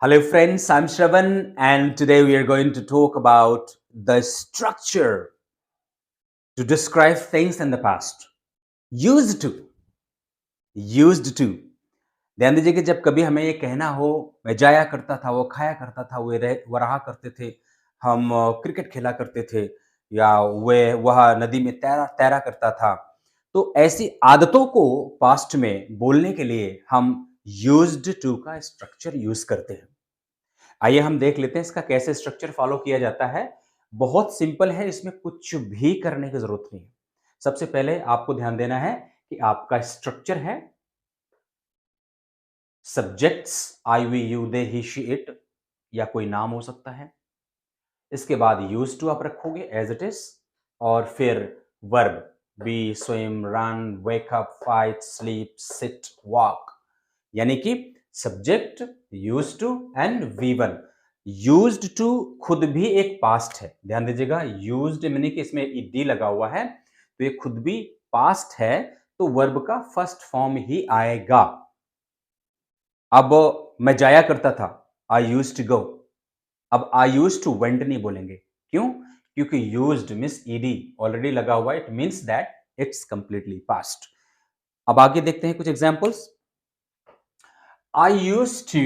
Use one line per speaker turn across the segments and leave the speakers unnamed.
Hello, friends. I'm Shravan, and today we are going to talk about the structure to describe things in the past. Used to, used to. ध्यान दीजिए कि जब कभी हमें ये कहना हो, मैं जाया करता था, वो खाया करता था, वो रहा करते थे, हम क्रिकेट खेला करते थे, या वह नदी में तैरा तैरा करता था। तो ऐसी आदतों को पास्ट में बोलने के लिए हम यूज्ड टू का स्ट्रक्चर यूज करते हैं। आइए हम देख लेते हैं इसका कैसे स्ट्रक्चर फॉलो किया जाता है। बहुत सिंपल है, इसमें कुछ भी करने की जरूरत नहीं है। सबसे पहले आपको ध्यान देना है कि आपका स्ट्रक्चर है subjects, I we you they he she it, या कोई नाम हो सकता है। इसके बाद यूज टू आप रखोगे एज इट इज, और फिर verb be, swim, run, wake up, fight, sleep, sit, walk, यानी कि subject, use to and V one. Used to खुद भी एक पास्ट है, ध्यान दीजिएगा। यूज्ड यानी कि इसमें ईडी लगा हुआ है, तो ये खुद भी पास्ट है, तो वर्ब का फर्स्ट फॉर्म ही आएगा। अब मैं जाया करता था, आई यूज्ड टू गो। अब आई यूज्ड टू वेंट नहीं बोलेंगे। क्यों? क्योंकि यूज्ड मींस ईडी ऑलरेडी लगा हुआ है, it means that it's completely past. अब आगे देखते हैं कुछ examples. I used to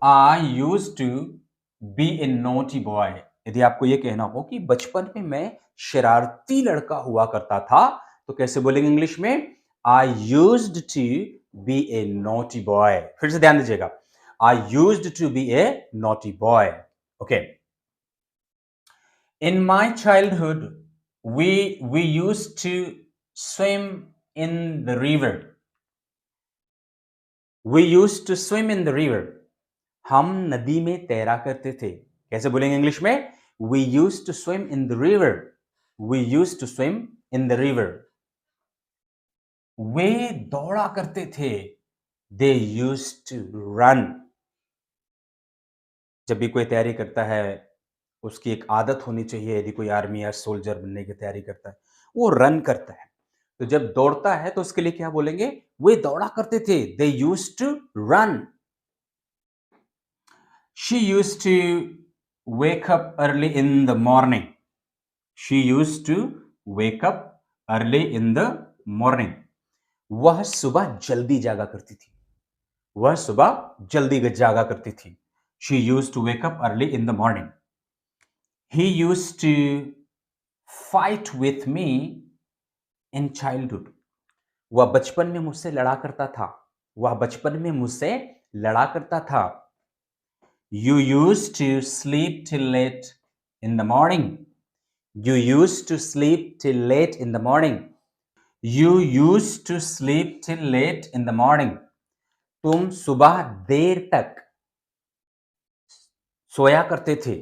I used to be a naughty boy. यदि आपको यह कहना हो कि बचपन में मैं शरारती लड़का हुआ करता था, तो कैसे बोलेंगे इंग्लिश में? I used to be a naughty boy. फिर से ध्यान दीजिएगा, I used to be a naughty boy. Okay. In my childhood we used to swim in the river. We used to swim in the river. हम नदी में तैरा करते थे। कैसे बोलेंगे इंग्लिश में? We use to swim in the river. We use to swim in the river. वे दौड़ा करते थे। They use to run. जब भी कोई तैयारी करता है, उसकी एक आदत होनी चाहिए। यदि कोई आर्मी या सोल्जर बनने की तैयारी करता है, वो रन करता है। तो जब दौड़ता है तो उसके लिए क्या बोलेंगे? वे दौड़ा करते थे। They use to run. She used to wake up early in the morning. She used to wake up early in the morning. वह सुबह जल्दी जागा करती थी। वह सुबह जल्दी जागा करती थी। She used to wake up early in the morning. He used to fight with me in childhood. वह बचपन में मुझसे लड़ा करता था। वह बचपन में मुझसे लड़ा करता था। You used to sleep till late in the morning. You used to sleep till late in the morning. You used to sleep till late in the morning. तुम सुबह देर तक सोया करते थे।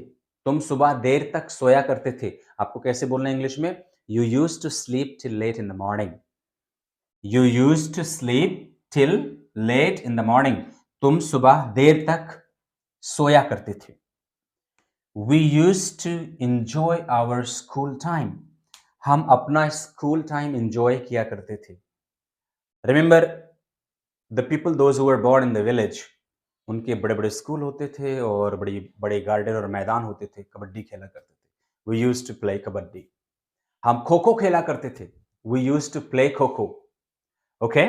तुम सुबह देर तक सोया करते थे। आपको कैसे बोलना है इंग्लिश में? You used to sleep till late in the morning. You used to sleep till late in the morning. तुम सुबह देर तक सोया करते थे। We used to enjoy our school time. हम अपना स्कूल टाइम एंजॉय किया करते थे। Remember the people those who were born in the village, उनके बड़े बड़े स्कूल होते थे और बड़ी बड़े गार्डन और मैदान होते थे। कबड्डी खेला करते थे। We used to play kabaddi. हम खो खो खेला करते थे। We used to play kho kho. Okay.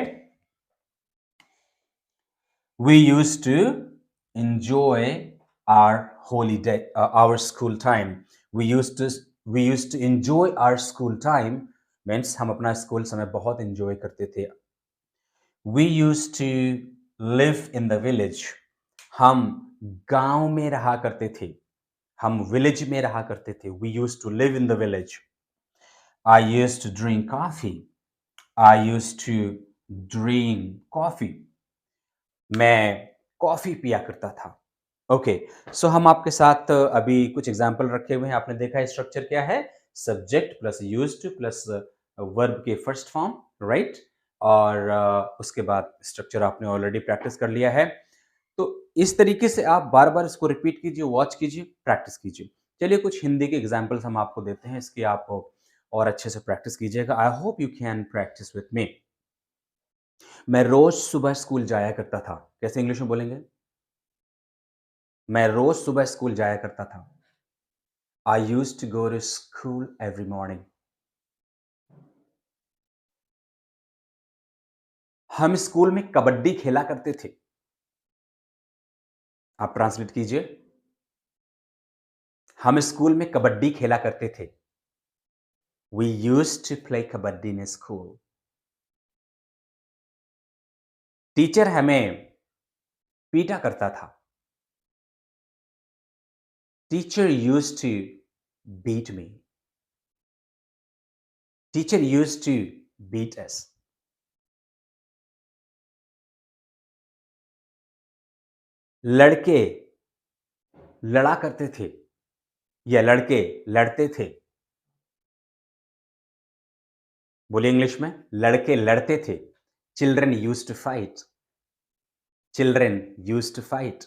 We used to enjoy our holiday, our school time. We used to enjoy our school time means हम अपना स्कूल समय बहुत enjoy करते थे। We used to live in the village. हम गांव में रहा करते थे। हम विलेज में रहा करते थे। We used to live in the village. I used to drink coffee. I used to drink coffee. मैं कॉफी पिया करता था। ओके। सो हम आपके साथ अभी कुछ एग्जाम्पल रखे हुए हैं। आपने देखा स्ट्रक्चर क्या है? Subject plus used two plus verb के फर्स्ट फॉर्म, राइट? और उसके बाद स्ट्रक्चर आपने ऑलरेडी प्रैक्टिस कर लिया है। तो इस तरीके से आप बार बार इसको रिपीट कीजिए, वॉच कीजिए, प्रैक्टिस कीजिए। चलिए कुछ हिंदी के एग्जाम्पल्स हम आपको देते हैं, इसकी आप और अच्छे से प्रैक्टिस कीजिएगा। I hope you can practice with me. मैं रोज सुबह स्कूल जाया करता था। कैसे इंग्लिश में बोलेंगे? मैं रोज सुबह स्कूल जाया करता था। I used to go to school every morning. हम स्कूल में कबड्डी खेला करते थे। आप ट्रांसलेट कीजिए। हम स्कूल में कबड्डी खेला करते थे। We used to play kabaddi in school. Teacher हमें पीटा करता था। Teacher used to beat me. Teacher used to beat us. लड़के लड़ा करते थे या लड़के लड़ते थे। बोलिए इंग्लिश में। लड़के लड़ते थे। Children used to fight. Children used to fight.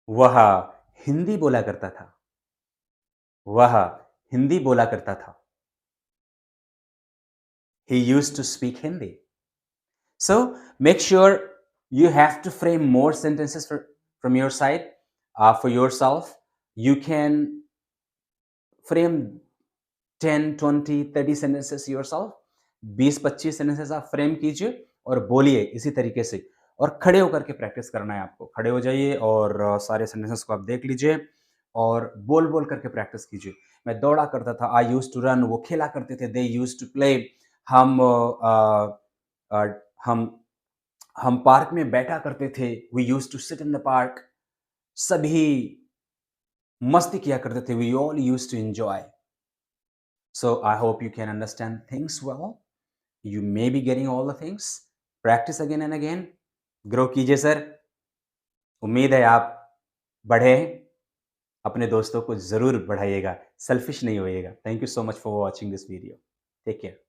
वह हिंदी बोला करता था। वह हिंदी बोला करता था। He used to speak Hindi. So make sure you have to frame more sentences from your side for yourself. You can frame 10, 20, 30 sentences yourself. 20-25 sentences आप frame कीजिए और बोलिए इसी तरीके से। और खड़े होकर के प्रैक्टिस करना है आपको। खड़े हो जाइए और सारे सेंटेंसेस को आप देख लीजिए और बोल बोल करके प्रैक्टिस कीजिए। मैं दौड़ा करता था। I used to run. वो खेला करते थे। They used to play. हम अ, हम हम पार्क में बैठा करते थे। We used to sit in the park. सभी मस्ती किया करते थे। We all used to enjoy. So I hope you can understand things well. You may be getting all the things. Practice again and again. Grow कीजिए sir. उम्मीद है आप बढ़े। अपने दोस्तों को ज़रूर बढ़ाइएगा। सेल्फिश नहीं होइएगा। Thank you so much for watching this video. Take care.